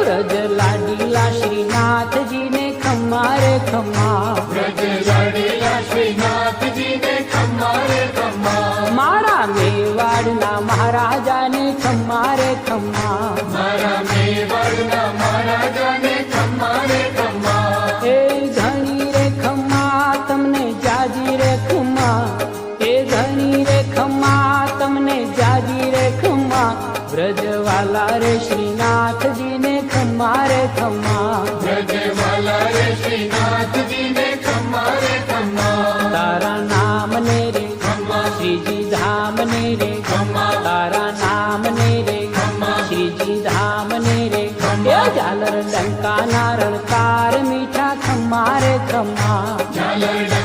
વ્રજ લાડીલા શ્રીનાથજીને ખમ્મા રે ખમ્મા, વ્રજ લાડીલા શ્રીનાથજીને ખમ્મા રે ખમ્મા, મારા મેવાડના મહારાજાને ખમ્મા રે ખમ્મા, મારા મેવાડના મહારાજાને ખમ્મા રે ખમ્મા, એ ધણી રે ખમ્મા તમને જાજી રે ખમ્મા, એ ધણી રે ખમ્મા તમને જાજી રે ખમ્મા, વ્રજવાલા રે શ્રીનાથજીને ખમ્મા રે ખમ્મા, વ્રજવાલા રે શ્રીનાથજીને ખમ્મા રે ખમ્મા, તારા નામ ને રે ખમ્મા, શ્રીજી ધામ ને રે ખમ્મા, તારા નામ ને રે ખમ્મા, શ્રીજી ધામ ને રે એ ઝાલર ડંકા ના રણકાર મીઠા ખમ્મા રે ખમ્મા, ઝાલર